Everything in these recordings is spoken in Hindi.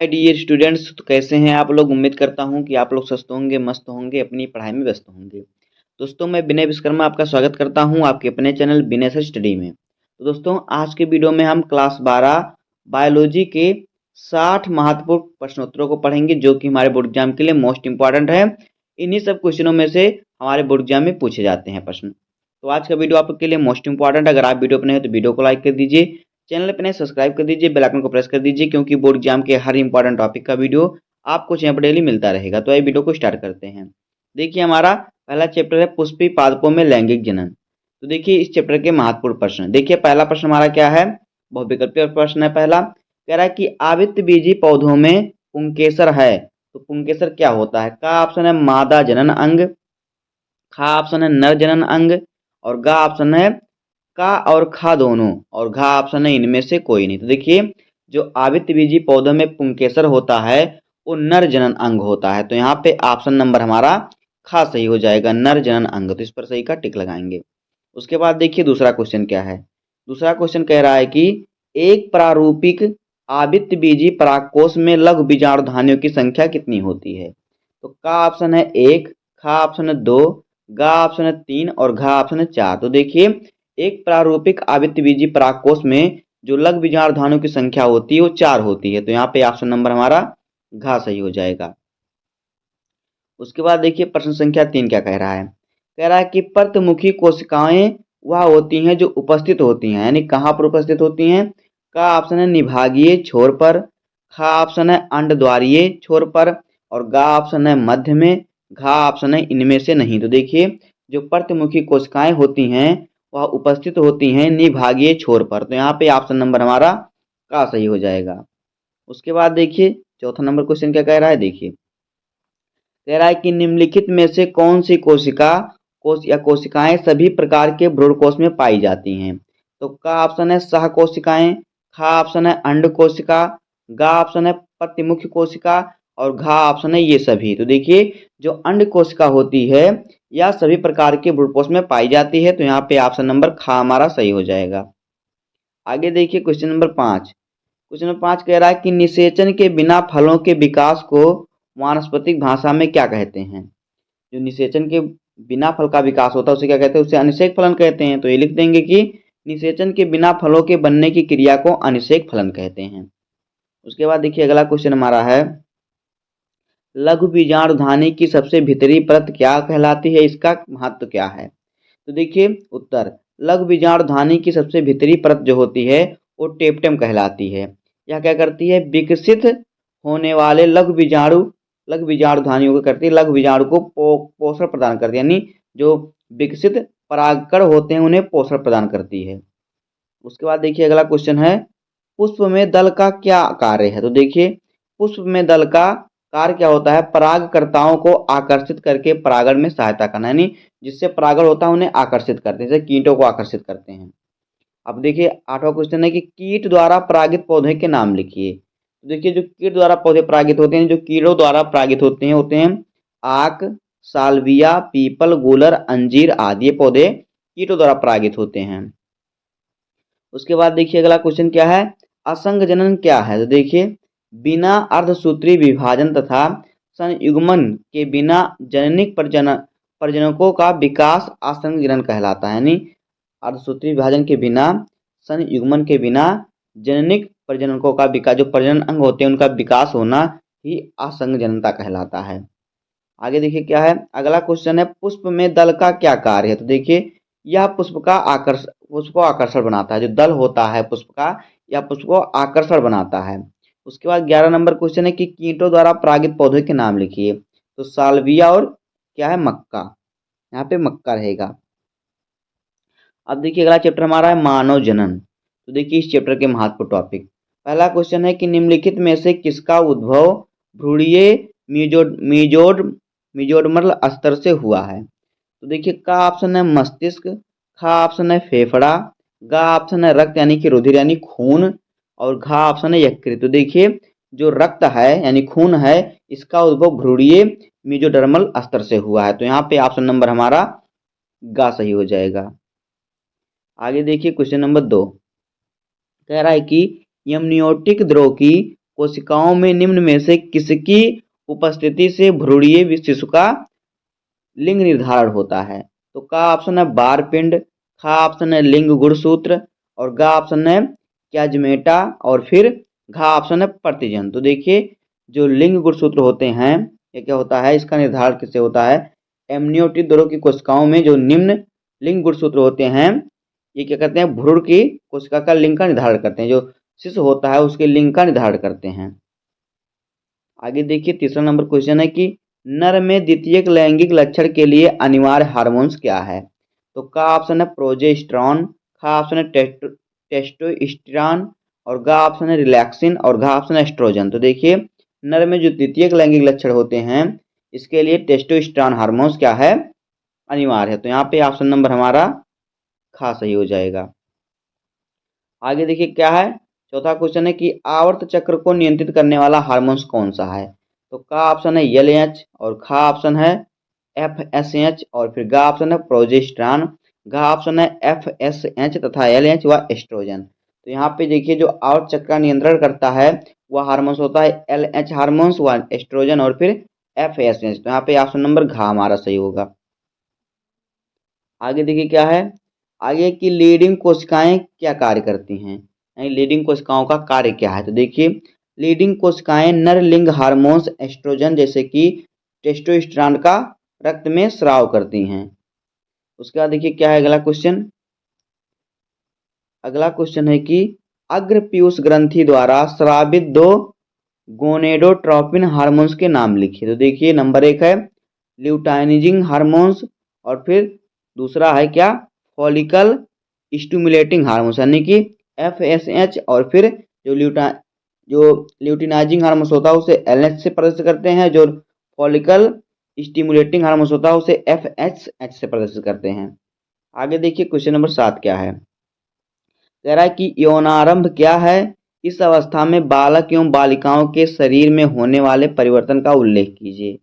हाय डियर स्टूडेंट्स, तो कैसे हैं आप लोग। उम्मीद करता हूं कि आप लोग स्वस्थ होंगे, मस्त होंगे, अपनी पढ़ाई में व्यस्त होंगे। दोस्तों, मैं विनय विश्वकर्मा आपका स्वागत करता हूं आपके अपने चैनल विनय सर स्टडी में। तो दोस्तों, आज के वीडियो में हम क्लास 12 बायोलॉजी के 60 महत्वपूर्ण प्रश्नोत्तरों को पढ़ेंगे, जो कि हमारे बोर्ड एग्जाम के लिए मोस्ट इंपॉर्टेंट है। इन्हीं सब क्वेश्चनों में से हमारे बोर्ड एग्जाम में पूछे जाते हैं प्रश्न। तो आज का वीडियो आपके लिए मोस्ट इंपॉर्टेंट है। अगर आप वीडियो पर नए हैं तो वीडियो को लाइक कर दीजिए, चैनल पे नए सब्सक्राइब कर दीजिए, बेल आइकन को प्रेस कर दीजिए, क्योंकि बोर्ड एग्जाम के हर इंपॉर्टेंट टॉपिक का वीडियो आपको चैनल पर डेली मिलता रहेगा। तो ये वीडियो को स्टार्ट करते हैं। देखिए, हमारा पहला चैप्टर है पुष्पी पादपों में लैंगिक जनन। तो देखिए इस चैप्टर के महत्वपूर्ण प्रश्न। देखिए पहला प्रश्न हमारा क्या है, बहुविकल्पीय प्रश्न है। पहला कह रहा है कि आवृत्त बीजी पौधों में पुंकेसर है, तो पुंकेसर क्या होता है। का ऑप्शन है मादा जनन अंग, खा ऑप्शन है नर जनन अंग, और गा ऑप्शन है का और खा दोनों, और घा ऑप्शन है इनमें से कोई नहीं। तो देखिए जो आवृतबीजी पौधों में पुंकेसर होता है वो नर जनन अंग होता है। तो यहाँ पे ऑप्शन नंबर हमारा खा सही हो जाएगा, नर जनन अंग। तो इस पर सही का टिक लगाएंगे। उसके बाद देखिए दूसरा क्वेश्चन क्या है। दूसरा क्वेश्चन कह रहा है कि एक प्रारूपिक आवृतबीजी परागकोश में लघु बीजाणुधानियों की संख्या कितनी होती है। तो का ऑप्शन है 1, खा ऑप्शन है 2, गा ऑप्शन है 3, और घा ऑप्शन है 4। तो देखिए एक प्रारूपिक आवृतबीजी परागकोश में जो लघु बीजाणुधानियों की संख्या होती है वो 4 होती है। तो यहाँ पे ऑप्शन नंबर हमारा घा सही हो जाएगा। उसके बाद देखिए प्रश्न संख्या 3 क्या कह रहा है। कह रहा है कि प्रतिमुखी कोशिकाएं वह होती हैं जो उपस्थित होती हैं, यानी कहाँ पर उपस्थित होती हैं। का ऑप्शन है निभागीय छोर पर, खा ऑप्शन है अंडद्वारीय छोर पर, और गा ऑप्शन है मध्य में, घा ऑप्शन है इनमें से नहीं। तो देखिए जो प्रतिमुखी कोशिकाएं होती हैं वह उपस्थित होती हैं निभागीय छोर पर। तो यहाँ पे ऑप्शन नंबर हमारा का सही हो जाएगा। उसके बाद देखिए चौथा नंबर क्वेश्चन क्या कह रहा है। देखिए कह रहा है कि निम्नलिखित में से कौन सी कोशिकाएं सभी प्रकार के भ्रूणकोश में पाई जाती हैं। तो का ऑप्शन है सह कोशिकाएं, खा ऑप्शन है अंड कोशिका, गा ऑप्शन है प्रतिमुखी कोशिका, और घा ऑप्शन है ये सभी। तो देखिए जो अंड कोशिका होती है यह सभी प्रकार के भ्रूणकोश में पाई जाती है। तो यहाँ पे ऑप्शन नंबर खा हमारा सही हो जाएगा। आगे देखिए क्वेश्चन नंबर 5। क्वेश्चन नंबर 5 कह रहा है कि निषेचन के बिना फलों के विकास को वानस्पतिक भाषा में क्या कहते हैं। जो निषेचन के बिना फल का विकास होता है उसे क्या कहते हैं, उसे अनिषेक फलन कहते हैं। तो ये लिख देंगे कि निषेचन के बिना फलों के बनने की क्रिया को अनिषेक फलन कहते हैं। उसके बाद देखिए अगला क्वेश्चन हमारा है लघु बीजाणुधानी की सबसे भीतरी परत क्या कहलाती है, इसका महत्व क्या है। तो देखिए उत्तर, लघु बीजाणुधानी की सबसे भीतरी परत जो होती है वो टेप्टम कहलाती है। यह क्या करती है, विकसित होने वाले लघु बीजाणुधानियों को करती है, लघु बीजाणु को पोषण प्रदान करती है, यानी जो विकसित परागकण होते हैं उन्हें पोषण प्रदान करती है। उसके बाद देखिए अगला क्वेश्चन है पुष्प में दल का क्या कार्य है। तो देखिए पुष्प में दल का कार्य क्या होता है, परागकर्ताओं को आकर्षित करके परागण में सहायता करना, यानी जिससे परागण होता है उन्हें आकर्षित करते हैं, जैसे कीटों को आकर्षित करते हैं। अब देखिए 8वां क्वेश्चन है कि कीट द्वारा परागित पौधे के नाम लिखिए। तो देखिए जो कीट द्वारा पौधे परागित होते हैं, जो कीड़ों द्वारा परागित होते हैं आक, साल्विया, पीपल, गूलर, अंजीर आदि। ये पौधे कीटों द्वारा परागित होते हैं। उसके बाद देखिए अगला क्वेश्चन क्या है, असंग जनन क्या है। तो देखिए बिना अर्धसूत्री विभाजन तथा संयुग्मन के बिना जननिक प्रजनकों का विकास असंग जनन कहलाता है, यानी अर्धसूत्री विभाजन के बिना संयुग्मन के बिना जननिक प्रजनकों का विकास, जो प्रजनन अंग होते हैं उनका विकास होना ही असंग जननता कहलाता है। आगे देखिए क्या है, अगला क्वेश्चन है पुष्प में दल का क्या कार्य है। तो देखिए यह पुष्प को आकर्षण बनाता है, जो दल होता है पुष्प का यह पुष्प को आकर्षण बनाता है। उसके बाद 11 नंबर क्वेश्चन है कि कीटों द्वारा परागित पौधे के नाम लिखिए। तो साल्विया और क्या है मक्का, यहाँ पे मक्का रहेगा। अब देखिए अगला चैप्टर हमारा है मानव जनन। तो देखिए इस चैप्टर के महत्वपूर्ण टॉपिक। पहला क्वेश्चन है कि निम्नलिखित में से किसका उद्भव भ्रूणीय मीजोडर्मल स्तर से हुआ है। तो देखिए का ऑप्शन है मस्तिष्क, खा ऑप्शन है फेफड़ा, गा ऑप्शन है रक्त यानी कि रुधिर यानी खून, और घा ऑप्शन है यकृत। तो देखिए जो रक्त है यानी खून है इसका उद्भव भ्रूणीय मीजोडर्मल स्तर से हुआ है। तो यहाँ पे ऑप्शन नंबर हमारा गा सही हो जाएगा। आगे देखिए क्वेश्चन नंबर 2 कह रहा है कि यमनियोटिक द्रव की कोशिकाओं में निम्न में से किसकी उपस्थिति से भ्रूणीय शिशु का लिंग निर्धारण होता है? तो का ऑप्शन है बारपिंड, खा ऑप्शन है लिंग गुणसूत्र और गा ऑप्शन है क्याजमेटा और फिर घा ऑप्शन है प्रतिजन। तो देखिए जो लिंग गुणसूत्र होते हैं ये क्या होता है, इसका निर्धारण किससे होता है? एमनियोटिक दौरों की कोशिकाओं में जो निम्न लिंग गुणसूत्र होते हैं ये क्या करते हैं, भ्रूण की कोशिका का लिंग का निर्धारण करते हैं, जो शिशु होता है उसके लिंग का निर्धारण करते हैं। आगे देखिए तीसरा नंबर क्वेश्चन है कि नर में द्वितीयक लैंगिक लक्षण के लिए अनिवार्य हार्मोन्स क्या है? तो का ऑप्शन है प्रोजेस्टेरॉन, खा ऑप्शन है टेस्टोस्टेरोन और गा ऑप्शन है रिलैक्सिन और घा ऑप्शन है एस्ट्रोजन। तो देखिए नर में जो द्वितीयक लैंगिक लक्षण होते हैं इसके लिए टेस्टोस्टेरोन हार्मोन्स क्या है, अनिवार्य है। तो यहाँ पे ऑप्शन नंबर हमारा खा सही हो जाएगा। आगे देखिए क्या है, चौथा क्वेश्चन है कि आवर्त चक्र को नियंत्रित करने वाला हार्मोन्स कौन सा है? तो का ऑप्शन है एलएच और खा ऑप्शन है एफएसएच और फिर गा ऑप्शन है प्रोजेस्टेरॉन, घा ऑप्शन है एफएसएच तथा एलएच व एस्ट्रोजन। तो यहाँ पे देखिए जो आवर्त चक्र का नियंत्रण करता है वह हार्मोन्स होता है एलएच हार्मोन्स व एस्ट्रोजन और फिर एफएसएच। तो यहाँ पे ऑप्शन नंबर घा हमारा सही होगा। आगे देखिए क्या है, आगे की लीडिंग कोशिकाएं क्या कार्य करती हैं, यानी लीडिंग कोशिकाओं का कार्य क्या है? तो देखिए लीडिंग कोशिकाएं नर लिंग हार्मोन्स एस्ट्रोजन जैसे कि टेस्टोस्टेरोन का रक्त में स्राव करती हैं। उसके बाद देखिए क्या है अगला क्वेश्चन, अगला क्वेश्चन है कि अग्र पीयूष ग्रंथि द्वारा स्रावित दो गोनेडोट्रोपिन हार्मोन्स के नाम लिखिए। तो देखिए नंबर एक है ल्यूटाइनिजिंग हार्मोन्स और फिर दूसरा है क्या फॉलिकल स्टिमुलेटिंग हार्मोन्स यानी कि एफएसएच और फिर जो ल्यूटिनाइजिंग हार्मोन्स होता है उसे एलएच से प्रदर्शित करते हैं, जो फॉलिकल स्टिमुलेटिंग हार्मोन्स होता है उसे एफएचएच से प्रदर्शित करते हैं। आगे देखिए क्वेश्चन नंबर 7 क्या है, कह रहा है कि यौनारंभ क्या है, इस अवस्था में बालक एवं बालिकाओं के शरीर में होने वाले परिवर्तन का उल्लेख कीजिए।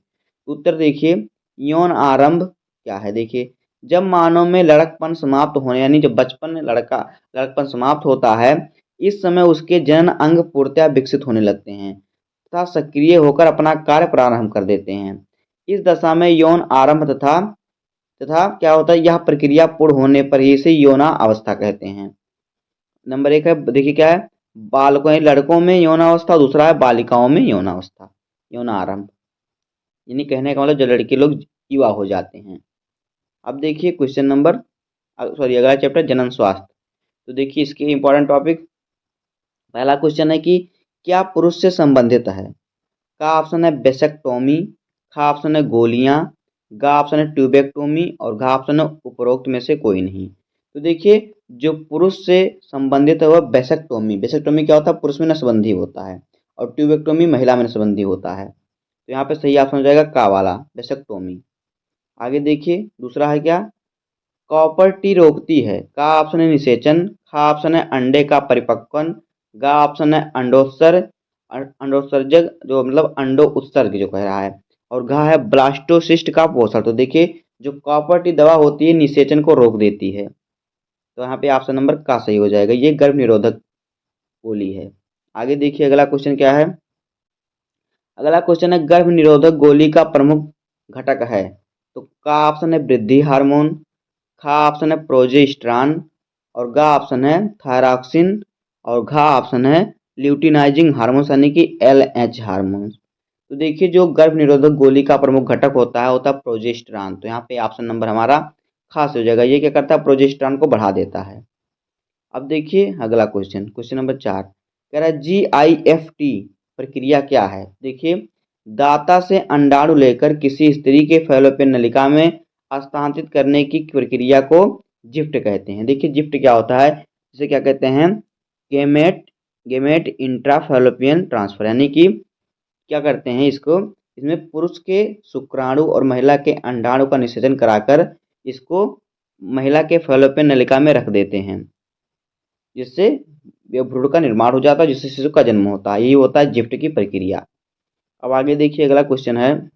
उत्तर देखिए यौन आरंभ क्या है, देखिए जब मानव में लड़कपन समाप्त होने यानी जब बचपन में लड़कपन समाप्त होता है इस समय उसके जनन अंग पूर्णतः विकसित होने लगते हैं तथा सक्रिय होकर अपना कार्य प्रारंभ कर देते हैं। इस दशा में यौन आरंभ तथा तथा क्या होता है, यह प्रक्रिया पूर्ण होने पर ही इसे यौना अवस्था कहते हैं। नंबर एक है देखिए क्या है, बालकों लड़कों में यौनावस्था, दूसरा है बालिकाओं में यौनावस्था यौना आरंभ, यानी कहने का मतलब जब लड़के लोग युवा हो जाते हैं। अब देखिए क्वेश्चन नंबर सॉरी अगला चैप्टर जनन स्वास्थ्य। तो देखिए इसके इंपॉर्टेंट टॉपिक, पहला क्वेश्चन है कि क्या पुरुष से संबंधित है? का ऑप्शन है बेसेक्टोमी, खा ऑप्शन है गोलियां, गा ऑप्शन है ट्यूबेक्टोमी और घा ऑप्शन है उपरोक्त में से कोई नहीं। तो देखिए जो पुरुष से संबंधित है वह बेसेक्टोमी, बेसेक्टोमी क्या होता है, पुरुष में नसबंदी होता है और ट्यूबेक्टोमी महिला में नसबंदी होता है। तो यहाँ पे सही ऑप्शन हो जाएगा का वाला बेसेक्टोमी। आगे देखिए दूसरा है क्या, कॉपर टी रोकती है, का ऑप्शन है निषेचन, खा ऑप्शन है अंडे का परिपक्वन, गा ऑप्शन है अंडोत्सर्जक जो मतलब अंडो उत्सर्ग जो कह रहा है और घा है ब्लास्टोसिस्ट का पोषण। तो देखिए जो कॉपर टी दवा होती है निषेचन को रोक देती है, तो यहाँ पे ऑप्शन नंबर का सही हो जाएगा, ये गर्भ निरोधक गोली है। आगे देखिए अगला क्वेश्चन क्या है, अगला क्वेश्चन है गर्भ निरोधक गोली का प्रमुख घटक है। तो का ऑप्शन है वृद्धि हार्मोन, खा ऑप्शन है प्रोजेस्टेरॉन और गा ऑप्शन है थायरॉक्सिन और घा ऑप्शन है ल्यूटिनाइजिंग हार्मोन्स यानी कि एलएच हार्मोन्स। तो देखिए जो गर्भ निरोधक गोली का प्रमुख घटक होता है प्रोजेस्टेरॉन। तो यहाँ पे ऑप्शन नंबर हमारा खास हो जाएगा, ये क्या करता है प्रोजेस्टेरॉन को बढ़ा देता है। अब देखिए अगला क्वेश्चन, क्वेश्चन नंबर 4 कह रहा है GIFT प्रक्रिया क्या है? देखिए दाता से अंडाणु लेकर किसी स्त्री के फैलोपियन नलिका में हस्तांतरित करने की प्रक्रिया को जिफ्ट कहते हैं। देखिए जिफ्ट क्या होता है, इसे क्या कहते हैं गेमेट गेमेट इंट्राफैलोपियन ट्रांसफर, यानी कि क्या करते हैं इसको, इसमें पुरुष के शुक्राणु और महिला के अंडाणु का निषेचन कराकर इसको महिला के फैलोपियन नलिका में रख देते हैं, जिससे भ्रूण का निर्माण हो जाता है, जिससे शिशु का जन्म होता है। यही होता है जिफ्ट की प्रक्रिया। अब आगे देखिए अगला क्वेश्चन है,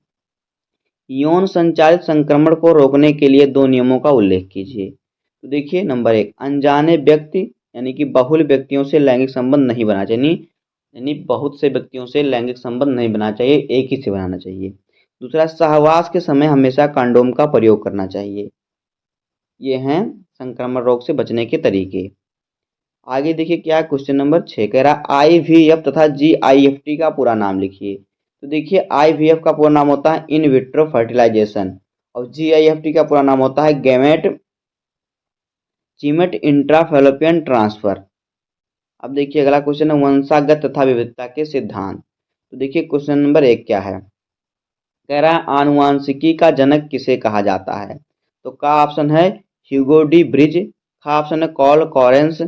यौन संचालित संक्रमण को रोकने के लिए दो नियमों का उल्लेख कीजिए। तो देखिए नंबर 1 अनजाने व्यक्ति यानी कि बहुल व्यक्तियों से लैंगिक संबंध नहीं बनाना चाहिए, यानी बहुत से व्यक्तियों से लैंगिक संबंध नहीं बनाना चाहिए, एक ही से बनाना चाहिए। दूसरा, सहवास के समय हमेशा कंडोम का प्रयोग करना चाहिए। ये हैं संक्रमण रोग से बचने के तरीके। आगे देखिए क्या क्वेश्चन नंबर 6 कह रहा है आईवीएफ तथा जीआईएफटी का पूरा नाम लिखिए। तो देखिए आईवीएफ का पूरा नाम होता है इन विट्रो फर्टिलाइजेशन और जीआईएफटी का पूरा नाम होता है गैमेट इंट्राफैलोपियन ट्रांसफर। अब देखिए अगला क्वेश्चन है वंशागत तथा विविधता के सिद्धांत। तो देखिए क्वेश्चन नंबर 1 क्या है, कह रहा है आनुवांशिकी का जनक किसे कहा जाता है। तो का ऑप्शन है ह्यूगो डी ब्रिज, खा ऑप्शन है कॉल कॉरेंस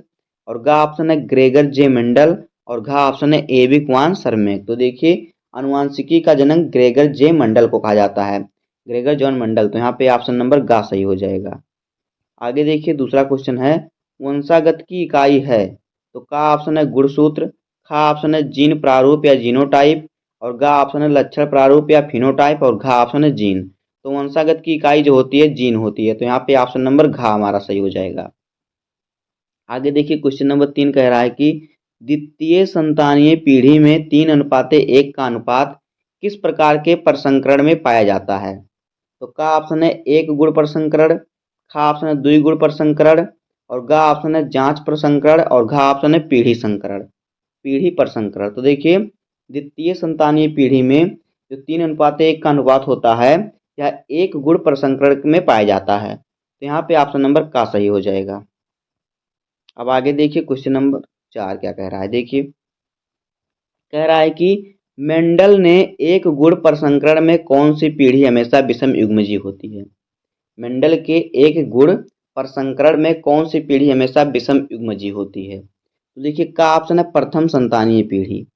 और गा ऑप्शन है ग्रेगर जे मेंडल और घा ऑप्शन है एविक वान सरमेक। तो देखिए आनुवांशिकी का जनक ग्रेगर जे मंडल को कहा जाता है, ग्रेगर जॉन मंडल। तो यहाँ पे ऑप्शन नंबर गा सही हो जाएगा। आगे देखिए दूसरा क्वेश्चन है वंशागत की इकाई है। तो का ऑप्शन है गुणसूत्र, खा ऑप्शन है जीन प्रारूप या जीनोटाइप और गा ऑप्शन है लक्षण प्रारूप या फिनोटाइप और घा ऑप्शन है जीन। तो वंशागत की इकाई जो होती है जीन होती है। तो यहाँ पे ऑप्शन नंबर घा हमारा सही हो जाएगा। आगे देखिए क्वेश्चन नंबर 3 कह रहा है कि द्वितीय संतानीय पीढ़ी में 3:1 का अनुपात किस प्रकार के प्रसंकरण में पाया जाता है। तो का ऑप्शन है एक गुण प्रसंकरण, खा ऑप्शन है द्विगुण प्रसंकरण और गा ऑप्शन है जांच प्रसंकरण और घा ऑप्शन है पीढ़ी प्रसंकरण। तो देखिए द्वितीय संतानीय पीढ़ी में जो 3:1 का अनुपात होता है यह एक गुण प्रसंकरण में पाया जाता है। तो यहाँ पे ऑप्शन नंबर का सही हो जाएगा। अब आगे देखिए क्वेश्चन नंबर 4 क्या कह रहा है, देखिए कह रहा है कि मेंडल ने एक गुण प्रसंकरण में कौन सी पीढ़ी हमेशा विषम युग्मजी होती है। मेंडल के एक गुण प्रसंकरण में कौन सी पीढ़ी हमेशा विषम युग्मजी होती है। तो देखिए का ऑप्शन है प्रथम संतानीय पीढ़ी,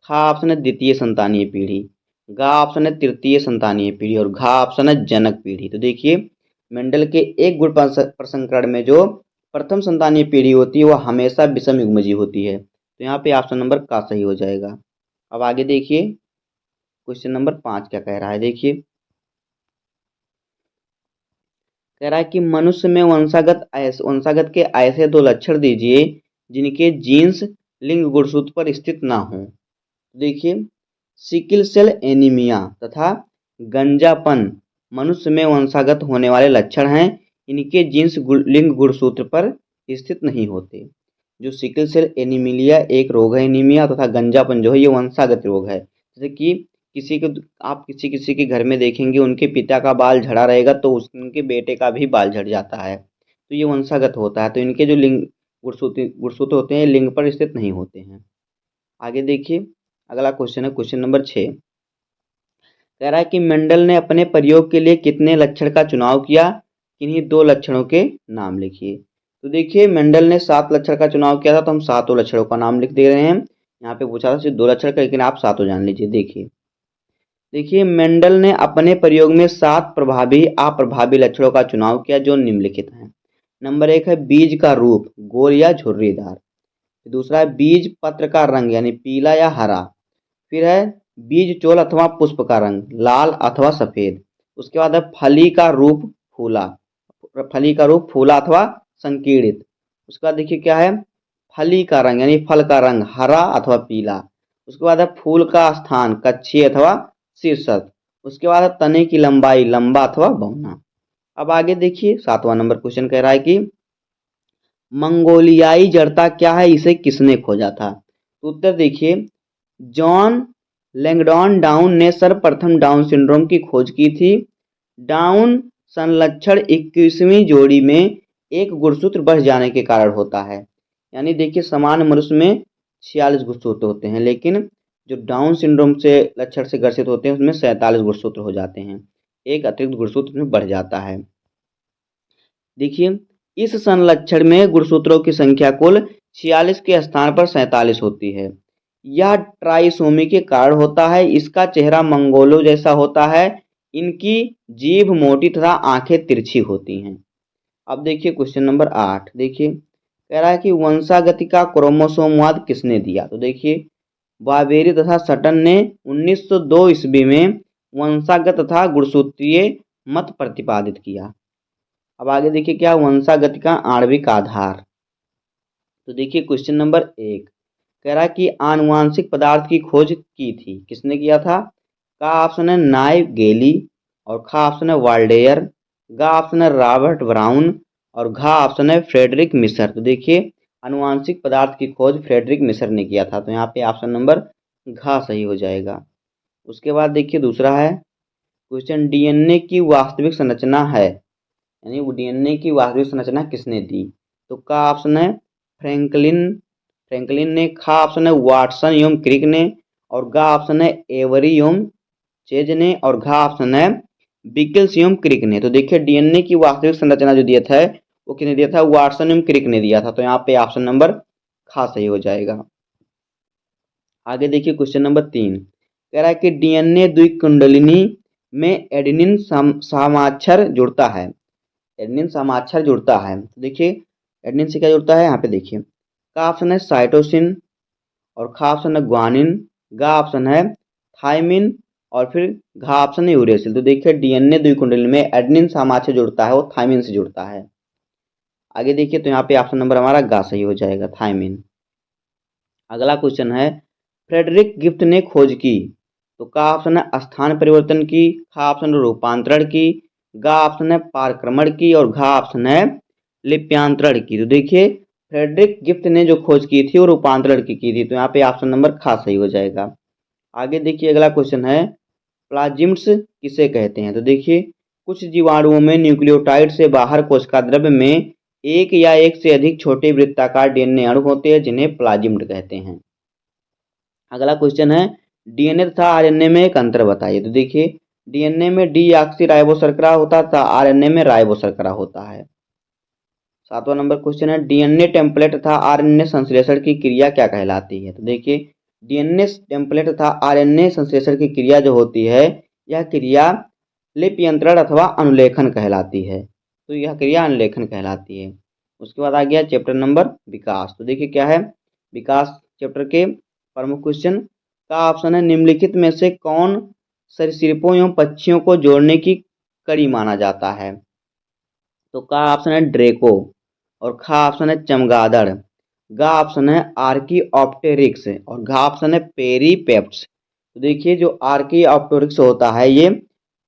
खा ऑप्शन है द्वितीय संतानीय पीढ़ी, गा ऑप्शन है तृतीय संतानीय पीढ़ी और घा ऑप्शन है जनक पीढ़ी। तो देखिए मेंडल के एक गुण प्रसंकरण में जो प्रथम संतानीय पीढ़ी होती है वह हमेशा विषम युग्मजी होती है। तो यहाँ पे ऑप्शन नंबर का सही हो जाएगा। अब आगे देखिए क्वेश्चन नंबर 5 क्या कह रहा है, देखिए कह रहा है कि मनुष्य में वंशागत के ऐसे दो लक्षण दीजिए जिनके जीन्स लिंग गुणसूत्र पर स्थित ना हो। देखिए सिकिल सेल एनीमिया तथा गंजापन मनुष्य में वंशागत होने वाले लक्षण हैं, इनके जीन्स लिंग गुणसूत्र पर स्थित नहीं होते। जो सिकिल सेल एनीमिया एक रोग है एनीमिया तथा गंजापन जो है ये वंशागत रोग है। जैसे कि किसी को आप किसी किसी के घर में देखेंगे उनके पिता का बाल झड़ा रहेगा तो उनके बेटे का भी बाल झड़ जाता है, तो ये वंशागत होता है। तो इनके जो लिंग गुणसूत्र होते हैं लिंग पर स्थित नहीं होते हैं। आगे देखिए अगला क्वेश्चन है क्वेश्चन नंबर 6 कह रहा है कि मेंडल ने अपने प्रयोग के लिए कितने लक्षण का चुनाव किया, किन्हीं दो लक्षणों के नाम लिखिए। तो देखिए मेंडल ने 7 लक्षण का चुनाव किया था तो हम सातों लक्षणों का नाम लिख दे रहे हैं। यहाँ पे पूछा था सिर्फ 2 लक्षण का लेकिन आप सातों जान लीजिए। देखिए मेंडल ने अपने प्रयोग में 7 प्रभावी अप्रभावी लक्षणों का चुनाव किया जो निम्नलिखित हैं। नंबर 1 है बीज का रूप गोल या झुर्रीदार। दूसरा है बीज पत्र का रंग यानी पीला या हरा। फिर है बीज चोल अथवा पुष्प का रंग लाल अथवा सफेद। उसके बाद है फली का रूप फूला अथवा संकीर्णित। उसके बाद देखिए क्या है फली का रंग यानी फल का रंग हरा अथवा पीला। उसके बाद है फूल का स्थान कक्षीय अथवा शीर्षक। उसके बाद है तने की लंबाई लंबा अथवा बहुना। अब आगे देखिए 7वां नंबर क्वेश्चन कह रहा है कि मंगोलियाई जड़ता क्या है, इसे किसने खोजा था। तो उत्तर देखिए जॉन लैंगडॉन डाउन ने सर्वप्रथम डाउन सिंड्रोम की खोज की थी। डाउन संलक्षण 21वीं जोड़ी में एक गुणसूत्र बढ़ जाने के कारण होता है। यानी देखिए सामान्य मनुष्य में 46 गुणसूत्र होते हैं लेकिन जो डाउन सिंड्रोम से लक्षण से ग्रसित होते हैं उसमें 47 गुणसूत्र हो जाते हैं, एक अतिरिक्त गुणसूत्र में बढ़ जाता है। देखिए इस संलक्षण में गुणसूत्रों की संख्या कुल 46 के स्थान पर 47 होती है। यह ट्राइसोमी के कारण होता है। इसका चेहरा मंगोलों जैसा होता है। इनकी जीभ मोटी तथा आंखें तिरछी होती हैं। अब देखिए क्वेश्चन नंबर 8 देखिए कह रहा है कि वंशागति का क्रोमोसोमवाद किसने दिया। तो देखिए बावेरी तथा सटन ने 1902 ईस्वी में वंशागत तथा गुणसूत्रीय मत प्रतिपादित किया। अब आगे देखिए क्या वंशागति का आणविक आधार। तो देखिए क्वेश्चन नंबर 1 कह रहा है कि आनुवांशिक पदार्थ की खोज की थी, किसने किया था? का ऑप्शन है नाइव गेली, और खा ऑप्शन है वाल्डेयर, गा ऑप्शन है रॉबर्ट ब्राउन, और घा ऑप्शन है फ्रेडरिक मिसर। तो देखिए आनुवांशिक पदार्थ की खोज फ्रेडरिक मिसर ने किया था, तो यहाँ पे ऑप्शन नंबर घा सही हो जाएगा। उसके बाद देखिए दूसरा है क्वेश्चन, डीएनए की वास्तविक संरचना है, यानी वो डीएनए की वास्तविक संरचना किसने दी? तो का ऑप्शन है फ्रैंकलिन फ्रैंकलिन ने, खा ऑप्शन है वाटसन एवं क्रिक ने, और गा ऑप्शन है एवरी एवं चेज ने, और घा ऑप्शन है बिकल्स एवं क्रिक ने। तो देखिए डीएनए की वास्तविक संरचना जो दिया था वो किसने दिया था? वाटसन एवं क्रिक ने दिया था, तो यहाँ पे ऑप्शन नंबर खा सही हो जाएगा। आगे देखिए क्वेश्चन नंबर 3 कह रहा है कि डीएनए द्विकुंडलिनी में एडेनिन समाक्षर जुड़ता है, एडेनिन समाक्षर जुड़ता है। तो देखिए एडेनिन से क्या जुड़ता है, यहाँ पे देखिए का ऑप्शन है साइटोसिन, और खा ऑप्शन है ग्वानिन, गा ऑप्शन है थायमिन, और फिर घा ऑप्शन है यूरेसिल। तो देखिए डीएनए द्विकुंडली में एडेनिन समाक्षर जुड़ता है वो थायमिन से जुड़ता है। आगे देखिए तो यहाँ पे ऑप्शन नंबर हमारा गा सही हो जाएगा, थायमिन। अगला क्वेश्चन है फ्रेडरिक गिब्स ने खोज की, तो का ऑप्शन है स्थान परिवर्तन की, खा ऑप्शन है रूपांतरण की, गा ऑप्शन है पारक्रमण की, और घा ऑप्शन है लिप्यांतरण की। तो देखिए फ्रेडरिक गिब्स ने जो खोज की थी वो रूपांतरण की थी, तो यहाँ पे ऑप्शन नंबर खा सही हो जाएगा। आगे देखिए अगला क्वेश्चन है प्लाज्मिड्स किसे कहते हैं? तो देखिए कुछ जीवाणुओं में न्यूक्लियोटाइड से बाहर कोशिका द्रव्य में एक या एक से अधिक छोटे वृत्ताकार डीएनए अणु होते हैं जिन्हें प्लाज्मिड कहते हैं। अगला क्वेश्चन है डीएनए तथा आरएनए में एक अंतर बताइए। तो देखिए डीएनए में डीऑक्सी राइबो शर्करा होता है तथा आरएनए में राइबो शर्करा होता है। 7वां नंबर क्वेश्चन है डीएनए टेम्पलेट तथा आरएनए संश्लेषण की क्रिया क्या कहलाती है? तो देखिए डीएनए टेम्पलेट तथा आरएनए संश्लेषण की क्रिया जो होती है यह क्रिया लिप्यंतरण अथवा अनुलेखन कहलाती है, तो यह क्रिया अनुलेखन कहलाती है। उसके बाद आ गया चैप्टर नंबर विकास। तो देखिए क्या है विकास चैप्टर के प्रमुख क्वेश्चन का ऑप्शन है निम्नलिखित में से कौन सरीसृपों एवं पक्षियों को जोड़ने की कड़ी माना जाता है? तो का ऑप्शन है ड्रेको, और खा ऑप्शन है चमगादड़, गा ऑप्शन है आर्कीऑप्टेरिक्स, और घा ऑप्शन है पेरीपेप्ट्स। तो देखिए जो आर्कीऑप्टेरिक्स होता है ये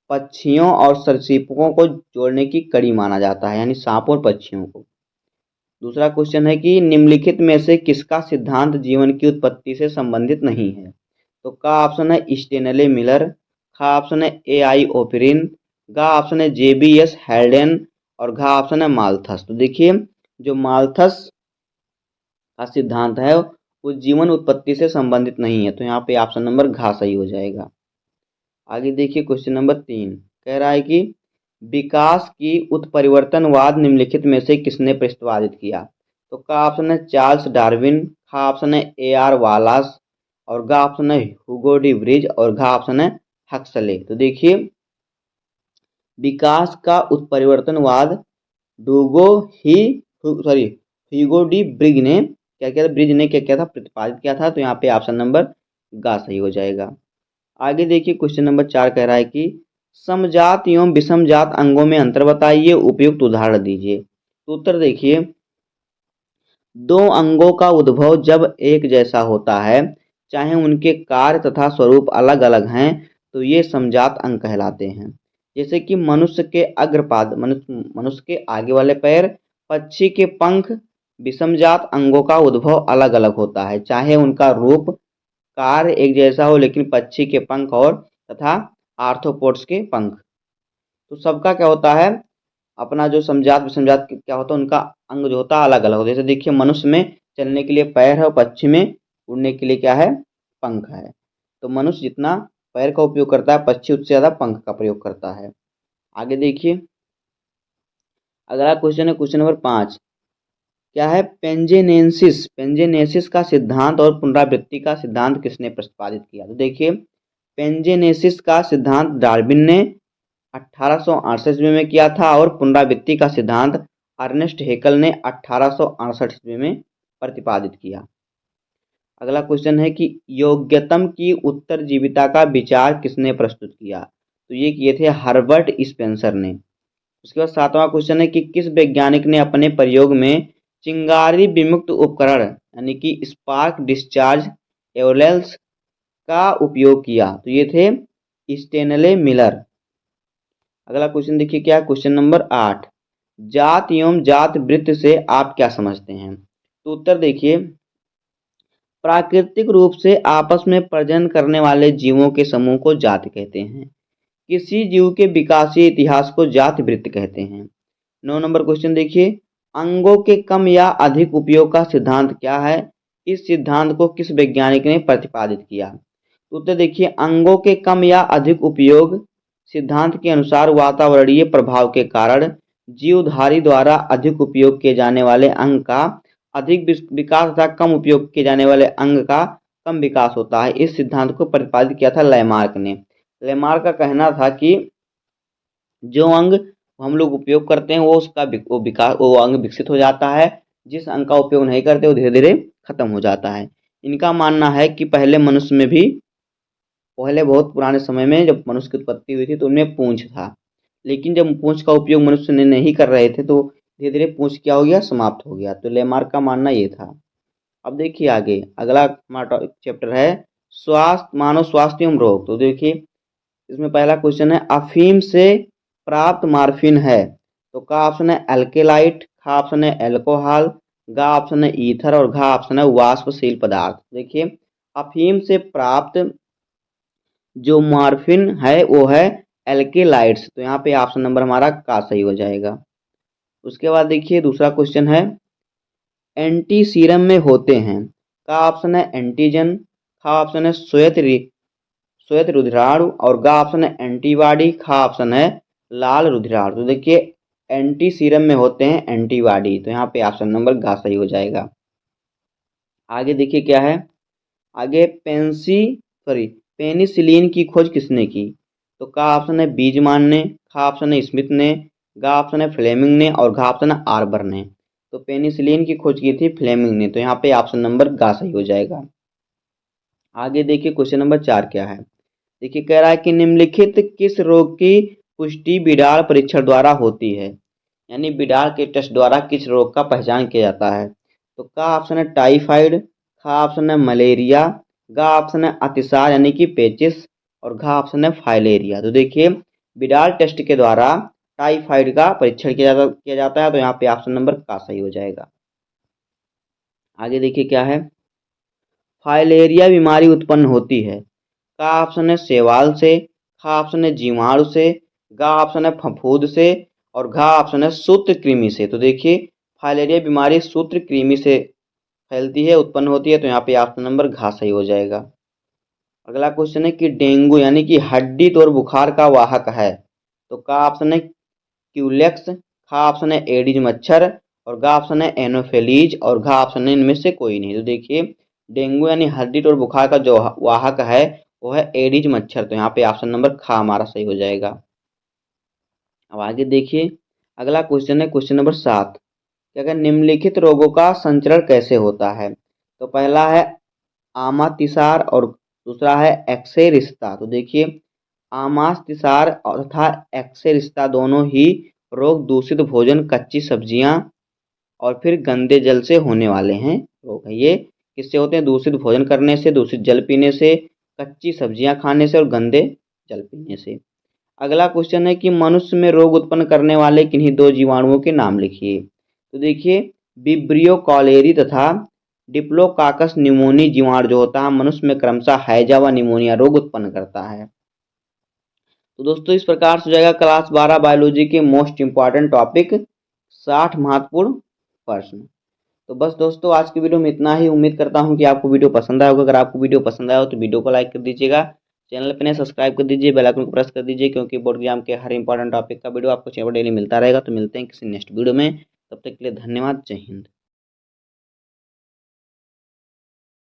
पक्षियों और सरीसृपों को जोड़ने की कड़ी माना जाता है, यानी सांप और पक्षियों को। दूसरा क्वेश्चन है कि निम्नलिखित में से किसका सिद्धांत जीवन की उत्पत्ति से संबंधित नहीं है? तो का ऑप्शन है स्टेनले मिलर, खा ऑप्शन है ए आई ओपरिन, गा ऑप्शन है जेबीएस हेल्डेन, और घा ऑप्शन है माल्थस। तो देखिए जो माल्थस का सिद्धांत है वो जीवन उत्पत्ति से संबंधित नहीं है, तो यहाँ पे ऑप्शन नंबर घा सही हो जाएगा। आगे देखिए क्वेश्चन नंबर 3 कह रहा है कि विकास की उत्परिवर्तनवाद निम्नलिखित में से किसने प्रतिपादित किया? तो का ऑप्शन है चार्ल्स डार्विन, खा ऑप्शन है ए आर वालास, और गा ऑप्शन है हुगो डी ब्रिज, और घा ऑप्शन है हक्सले। तो देखिए विकास का उत्परिवर्तनवाद डूगो ही सॉरी ह्यूगो डी ब्रिज ने क्या किया था? ब्रिज ने क्या किया था? प्रतिपादित किया था, तो यहाँ पे ऑप्शन नंबर गा सही हो जाएगा। आगे देखिए क्वेश्चन नंबर 4 कह रहा है कि समजात एवं विषमजात अंगों में अंतर बताइए, उपयुक्त उदाहरण दीजिए। तो उत्तर देखिए दो अंगों का उद्भव जब एक जैसा होता है चाहे उनके कार्य तथा स्वरूप अलग अलग हैं तो ये समजात अंग कहलाते हैं। जैसे कि मनुष्य के अग्रपाद मनुष्य के आगे वाले पैर, पक्षी के पंख। विषमजात अंगों का उद्भव अलग अलग होता है चाहे उनका रूप कार्य एक जैसा हो, लेकिन पक्षी के पंख और तथा आर्थ्रोपोड्स के पंख। तो सबका क्या होता है अपना जो समजात विषमजात क्या होता है उनका अंग जो होता है अलग अलग होता है। जैसे देखिए मनुष्य में चलने के लिए पैर है और पक्षी में उड़ने के लिए क्या है? पंख है। तो मनुष्य जितना पैर का उपयोग करता है पक्षी उससे ज़्यादा पंख का प्रयोग करता है। आगे देखिए अगला क्वेश्चन है क्वेश्चन नंबर 5 क्या है पेंजेनेसिस का सिद्धांत और पुनरावृत्ति का सिद्धांत किसने प्रतिपादित किया? तो देखिए पेंजेनेसिस का सिद्धांत डार्विन ने 1868 ईस्वी में किया था, और पुनरावृत्ति का सिद्धांत अर्नेस्ट हेकल ने 1868 ईस्वी में प्रतिपादित किया। अगला क्वेश्चन है कि योग्यतम की उत्तरजीविता का विचार किसने प्रस्तुत किया? तो ये किए थे हर्बर्ट स्पेंसर ने। उसके बाद 7वां क्वेश्चन है कि किस वैज्ञानिक ने अपने प्रयोग में चिंगारी विमुक्त उपकरण यानी कि स्पार्क डिस्चार्ज एवलेंस का उपयोग किया? तो ये थे स्टेनले मिलर। अगला क्वेश्चन देखिए क्या, क्वेश्चन नंबर 8, जात एवं जात वृत्त से आप क्या समझते हैं? तो उत्तर देखिए, प्राकृतिक रूप से आपस में प्रजनन करने वाले जीवों के समूह को जाति कहते हैं। किसी जीव के विकासीय इतिहास को जाति वृत्त कहते हैं। 9 नंबर क्वेश्चन देखिए, अंगों के कम या अधिक उपयोग का सिद्धांत क्या है? इस सिद्धांत को किस वैज्ञानिक ने प्रतिपादित किया? तो उत्तर देखिए, अंगों के कम या अधिक उपयोग सिद्धांत के अनुसार वातावरणीय प्रभाव के कारण जीवधारी द्वारा अधिक उपयोग किए जाने वाले अंग का अधिक विकास तथा कम उपयोग किए जाने वाले अंग का कम विकास होता है। इस सिद्धांत को प्रतिपादित किया था लेमार्क ने। लेमार्क का कहना था कि जो अंग हम लोग उपयोग करते हैं वो अंग विकसित हो जाता है, जिस अंग का उपयोग नहीं करते वो धीरे धीरे खत्म हो जाता है। इनका मानना है कि पहले बहुत पुराने समय में जब मनुष्य की उत्पत्ति हुई थी तो उनमें पूंछ था, लेकिन जब पूंछ का उपयोग मनुष्य ने नहीं कर रहे थे तो धीरे धीरे पूंछ क्या हो गया, समाप्त हो गया। तो लेमार्क का मानना ये था। अब देखिए आगे अगला हमारा चैप्टर है स्वास्थ्य, मानव स्वास्थ्य एवं रोग। तो देखिए इसमें पहला क्वेश्चन है, अफीम से प्राप्त मार्फिन है? तो का ऑप्शन है एल्केलाइट, खा ऑप्शन है एल्कोहल, गा ऑप्शन है ईथर और घा ऑप्शन है वाष्पशील पदार्थ। देखिए अफीम से प्राप्त जो मॉर्फिन है वो है एल्केलाइड्स, तो यहाँ पे ऑप्शन नंबर हमारा का सही हो जाएगा। उसके बाद देखिए दूसरा क्वेश्चन है, एंटी सीरम में होते हैं? का ऑप्शन है एंटीजन, खा ऑप्शन है श्वेत रुधिराणु और गा ऑप्शन है एंटीबॉडी, खा ऑप्शन है लाल रुधिराणु। तो देखिए एंटी सीरम में होते हैं एंटीबॉडी, तो यहाँ पे ऑप्शन नंबर गा सही हो जाएगा। आगे देखिए क्या है, आगे पेनिसिलिन की खोज किसने की? तो का ऑप्शन है बीजमान ने, खा ऑप्शन है स्मिथ ने, गा ऑप्शन है फ्लेमिंग ने और घा ऑप्शन है आर्बर ने। तो पेनिसिलिन की खोज की थी फ्लेमिंग ने, तो यहाँ पे ऑप्शन नंबर गा सही हो जाएगा। आगे देखिए क्वेश्चन नंबर 4 क्या है, देखिए कह रहा है कि निम्नलिखित किस रोग की पुष्टि बिडाल परीक्षण द्वारा होती है? यानी बिडाल के टेस्ट द्वारा किस रोग का पहचान किया जाता है? तो का ऑप्शन है टाइफाइड, खा ऑप्शन है मलेरिया, गा ऑप्शन है अतिसार यानी कि पेचिस और घा ऑप्शन है फाइलेरिया। तो देखिए बिडाल टेस्ट के द्वारा टाइफाइड का परीक्षण किया जाता है, तो यहाँ पे ऑप्शन नंबर का सही हो जाएगा। आगे देखिए क्या है, फाइलेरिया बीमारी उत्पन्न होती है? का ऑप्शन है शैवाल से, खा ऑप्शन है जीवाणु से, गा ऑप्शन है फफूंद से और घा ऑप्शन है सूत्रकृमि से। तो देखिए फाइलेरिया बीमारी सूत्रकृमि से फैलती है, उत्पन्न होती है, तो यहाँ पे ऑप्शन नंबर घा सही हो जाएगा। अगला क्वेश्चन है कि डेंगू यानी कि हड्डी तोड़ बुखार का वाहक है? तो का ऑप्शन है क्यूलेक्स, खा ऑप्शन है एडिज मच्छर और गा ऑप्शन है एनोफेलीज और घा ऑप्शन है इनमें से कोई नहीं। तो देखिए डेंगू यानी हड्डी तोड़ बुखार का जो वाहक है वो है एडिज मच्छर, तो यहाँ पे ऑप्शन नंबर खा हमारा सही हो जाएगा। अब आगे देखिए अगला क्वेश्चन है क्वेश्चन नंबर 7, क्या कहते हैं निम्नलिखित रोगों का संचरण कैसे होता है? तो पहला है आमातिसार और दूसरा है एक्सेरिस्ता। तो देखिए आमातिसार तथा एक्सेरिस्ता दोनों ही रोग दूषित भोजन, कच्ची सब्जियां और फिर गंदे जल से होने वाले हैं रोग। ये किससे होते हैं? दूषित भोजन करने से, दूषित जल पीने से, कच्ची सब्जियां खाने से और गंदे जल पीने से। अगला क्वेश्चन है कि मनुष्य में रोग उत्पन्न करने वाले किन्हीं दो जीवाणुओं के नाम लिखिए? तो देखिए विब्रियो कॉलेरी तथा डिप्लोकाकस न्यूमोनी जीवाणु जो होता है मनुष्य में क्रमशः हैजा व निमोनिया रोग उत्पन्न करता है। तो दोस्तों इस प्रकार से हो जाएगा क्लास 12 बायोलॉजी के मोस्ट इंपॉर्टेंट टॉपिक 60 महत्वपूर्ण प्रश्न। तो बस दोस्तों आज की वीडियो में इतना ही। उम्मीद करता हूं कि आपको वीडियो पसंद आया होगा। अगर आपको वीडियो पसंद आया हो तो वीडियो को लाइक कर दीजिएगा, चैनल पर नए सब्सक्राइब कर दीजिए, बेल आइकन को प्रेस कर दीजिए, क्योंकि बोर्ड एग्जाम के हर इंपॉर्टेंट टॉपिक का वीडियो आपको चैनल पर डेली मिलता रहेगा। तो मिलते हैं किसी नेक्स्ट वीडियो में, तब तक के लिए धन्यवाद, जय हिंद।